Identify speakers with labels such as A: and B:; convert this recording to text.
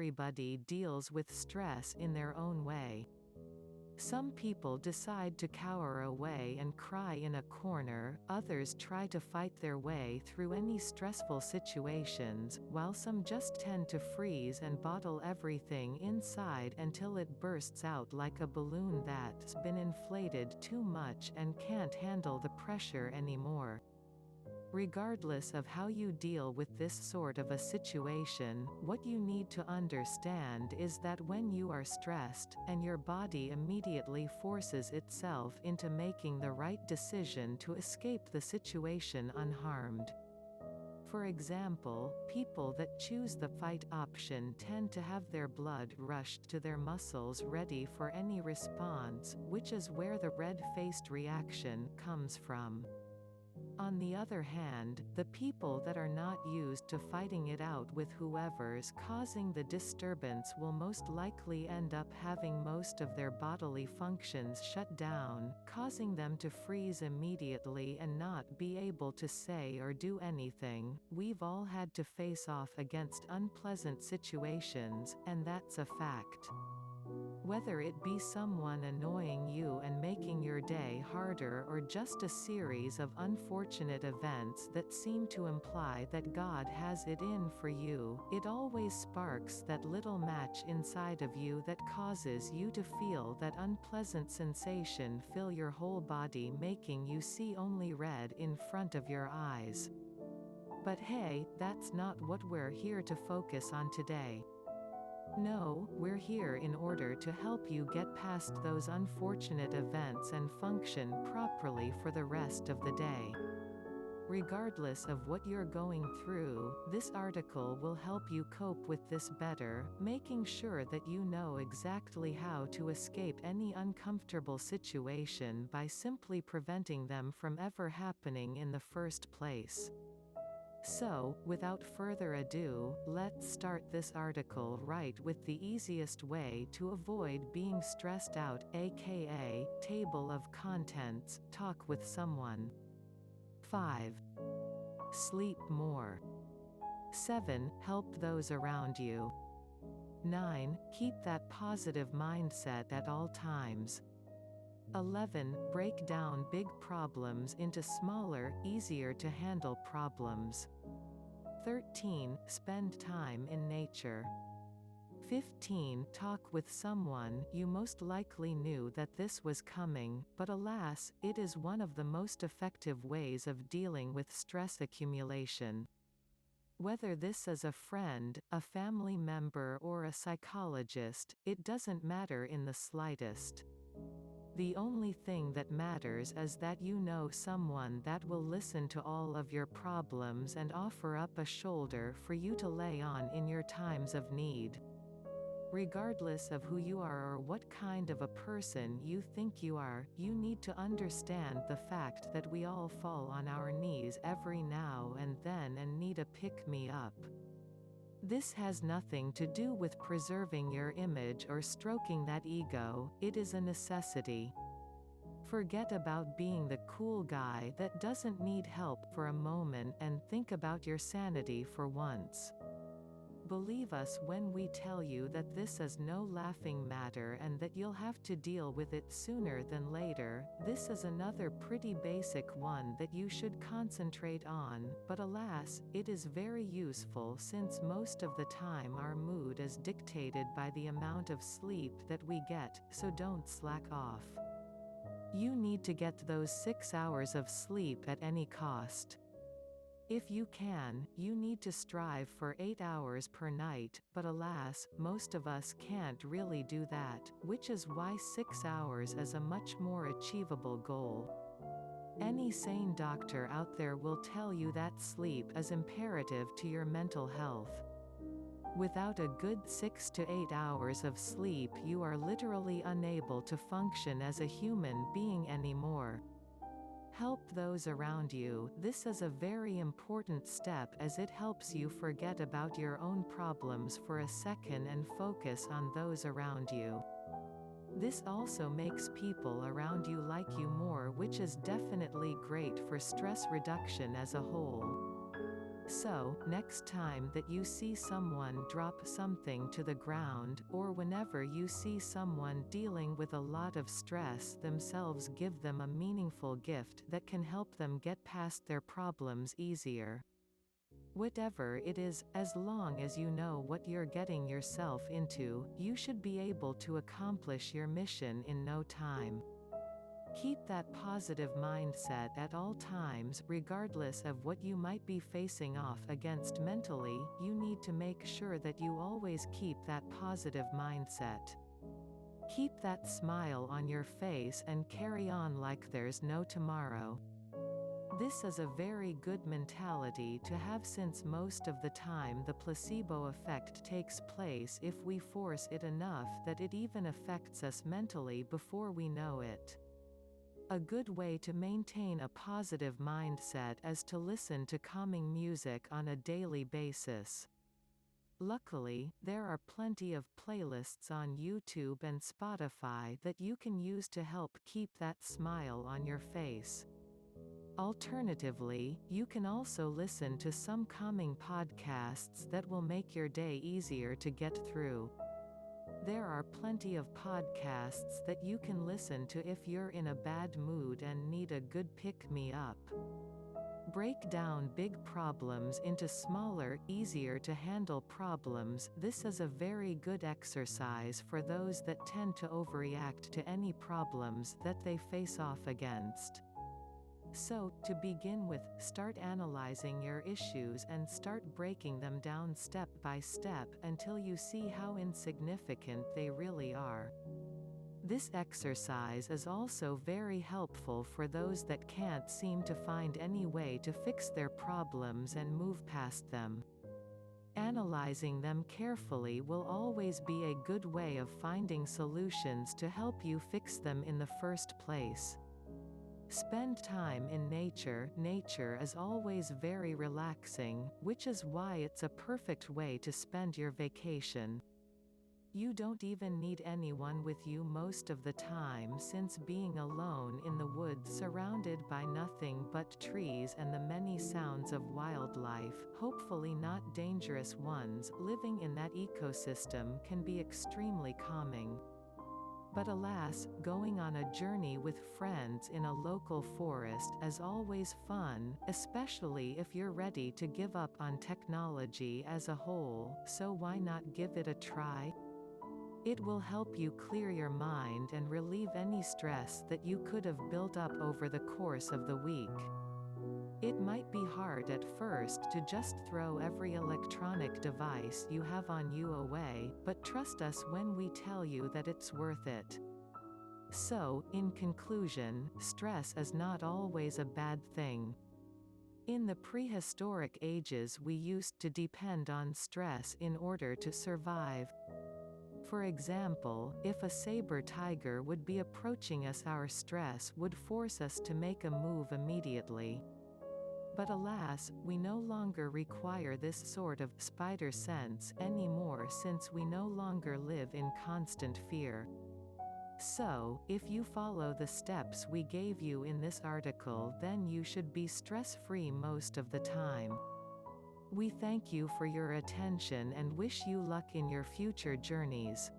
A: everybody deals with stress in their own way. Some people decide to cower away and cry in a corner, others try to fight their way through any stressful situations, while some just tend to freeze and bottle everything inside until it bursts out like a balloon that's been inflated too much and can't handle the pressure anymore. Regardless of how you deal with this sort of a situation, what you need to understand is that when you are stressed, and your body immediately forces itself into making the right decision to escape the situation unharmed. For example, people that choose the fight option tend to have their blood rushed to their muscles ready for any response, which is where the red-faced reaction comes from. On the other hand, the people that are not used to fighting it out with whoever's causing the disturbance will most likely end up having most of their bodily functions shut down, causing them to freeze immediately and not be able to say or do anything. We've all had to face off against unpleasant situations, and that's a fact. Whether it be someone annoying you and making your day harder or just a series of unfortunate events that seem to imply that God has it in for you, it always sparks that little match inside of you that causes you to feel that unpleasant sensation fill your whole body, making you see only red in front of your eyes. But hey, that's not what we're here to focus on today. No, we're here in order to help you get past those unfortunate events and function properly for the rest of the day. Regardless of what you're going through, this article will help you cope with this better, making sure that you know exactly how to escape any uncomfortable situation by simply preventing them from ever happening in the first place. So, without further ado, let's start this article right with the easiest way to avoid being stressed out, aka, table of contents, talk with someone. 5. Sleep more. 7. Help those around you. 9. Keep that positive mindset at all times. 11. Break down big problems into smaller, easier to handle problems. 13. Spend time in nature. 15. Talk with someone. You most likely knew that this was coming, but alas, it is one of the most effective ways of dealing with stress accumulation. Whether this is a friend, a family member or a psychologist, it doesn't matter in the slightest. The only thing that matters is that you know someone that will listen to all of your problems and offer up a shoulder for you to lay on in your times of need. Regardless of who you are or what kind of a person you think you are, you need to understand the fact that we all fall on our knees every now and then and need a pick-me-up. This has nothing to do with preserving your image or stroking that ego, it is a necessity. Forget about being the cool guy that doesn't need help for a moment and think about your sanity for once. Believe us when we tell you that this is no laughing matter and that you'll have to deal with it sooner than later. This is another pretty basic one that you should concentrate on, but alas, it is very useful since most of the time our mood is dictated by the amount of sleep that we get, so don't slack off. You need to get those 6 hours of sleep at any cost. If you can, you need to strive for 8 hours per night, but alas, most of us can't really do that, which is why 6 hours is a much more achievable goal. Any sane doctor out there will tell you that sleep is imperative to your mental health. Without a good 6 to 8 hours of sleep, you are literally unable to function as a human being anymore. Help those around you. This is a very important step as it helps you forget about your own problems for a second and focus on those around you. This also makes people around you like you more, which is definitely great for stress reduction as a whole. So, next time that you see someone drop something to the ground, or whenever you see someone dealing with a lot of stress themselves, give them a meaningful gift that can help them get past their problems easier. Whatever it is, as long as you know what you're getting yourself into, you should be able to accomplish your mission in no time. Keep that positive mindset at all times, regardless of what you might be facing off against mentally. You need to make sure that you always keep that positive mindset. Keep that smile on your face and carry on like there's no tomorrow. This is a very good mentality to have, since most of the time the placebo effect takes place if we force it enough that it even affects us mentally before we know it. A good way to maintain a positive mindset is to listen to calming music on a daily basis. Luckily, there are plenty of playlists on YouTube and Spotify that you can use to help keep that smile on your face. Alternatively, you can also listen to some calming podcasts that will make your day easier to get through. There are plenty of podcasts that you can listen to if you're in a bad mood and need a good pick-me-up. Break down big problems into smaller, easier to handle problems. This is a very good exercise for those that tend to overreact to any problems that they face off against. So, to begin with, start analyzing your issues and start breaking them down step by step until you see how insignificant they really are. This exercise is also very helpful for those that can't seem to find any way to fix their problems and move past them. Analyzing them carefully will always be a good way of finding solutions to help you fix them in the first place. Spend time in nature. Nature is always very relaxing, which is why it's a perfect way to spend your vacation. You don't even need anyone with you most of the time, since being alone in the woods surrounded by nothing but trees and the many sounds of wildlife, hopefully not dangerous ones, living in that ecosystem can be extremely calming. But alas, going on a journey with friends in a local forest is always fun, especially if you're ready to give up on technology as a whole, so why not give it a try? It will help you clear your mind and relieve any stress that you could have built up over the course of the week. It might be hard at first to just throw every electronic device you have on you away, but trust us when we tell you that it's worth it. So, in conclusion, stress is not always a bad thing. In the prehistoric ages we used to depend on stress in order to survive. For example, if a saber tiger would be approaching us, our stress would force us to make a move immediately. But alas, we no longer require this sort of spider sense anymore, since we no longer live in constant fear. So, if you follow the steps we gave you in this article, then you should be stress-free most of the time. We thank you for your attention and wish you luck in your future journeys.